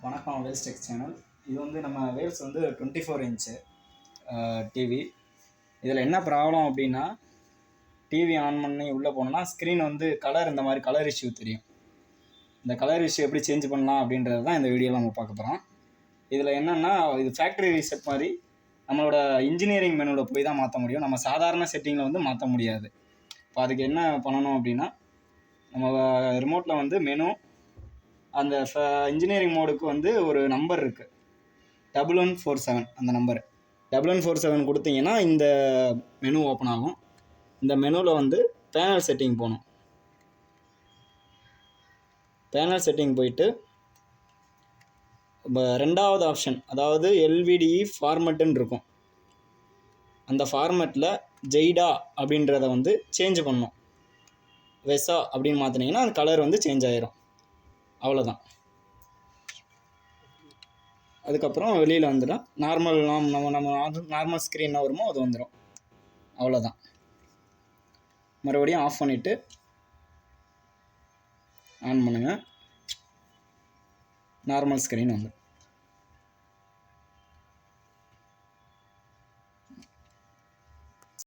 வணக்கம் Wales tech channel. இது வந்து நம்ம வேல்ஸ் வந்து 24 இன்ச்சு டிவி. இதில் என்ன ப்ராப்ளம் அப்படின்னா, டிவி ஆன் பண்ணி உள்ளே போனோம்னா ஸ்க்ரீன் வந்து இந்த மாதிரி கலர் இஷ்யூ தெரியும். இந்த கலர் இஷ்யூ எப்படி சேஞ்ச் பண்ணலாம் அப்படின்றது தான் இந்த வீடியோவில் நம்ம பார்க்க போகிறோம். இதில் என்னென்னா, இது ஃபேக்ட்ரி ரீசெட் மாதிரி நம்மளோட இன்ஜினியரிங் மெனுவில் போய் தான் மாற்ற முடியும். நம்ம சாதாரண செட்டிங்கில் வந்து மாற்ற முடியாது. இப்போ அதுக்கு என்ன பண்ணணும் அப்படின்னா, நம்ம ரிமோட்டில் வந்து மெனு, அந்த இன்ஜினியரிங் மோடுக்கு வந்து ஒரு நம்பர் இருக்குது, 1147. அந்த நம்பர் 1147 கொடுத்தீங்கன்னா இந்த மெனு ஓப்பன் ஆகும். இந்த மெனுவில் வந்து பேனல் செட்டிங் போகணும். பேனல் செட்டிங் போயிட்டு ரெண்டாவது ஆப்ஷன், அதாவது எல்விடிஇ ஃபார்மெட்டுன்னு இருக்கும். அந்த ஃபார்மெட்டில் ஜெய்டா அப்படின்றத வந்து சேஞ்ச் பண்ணணும். வெசா அப்படின்னு மாற்றினீங்கன்னா அந்த கலர் வந்து சேஞ்ச் ஆகிரும். அவ்வளோதான். அதுக்கப்புறம் வெளியில் வந்துடும். நார்மல் ஸ்க்ரீன் என்ன வருமோ அது வந்துடும். அவ்வளோதான். மறுபடியும் ஆஃப் பண்ணிவிட்டு ஆன் பண்ணுங்கள். நார்மல் ஸ்க்ரீன் வந்துடும்.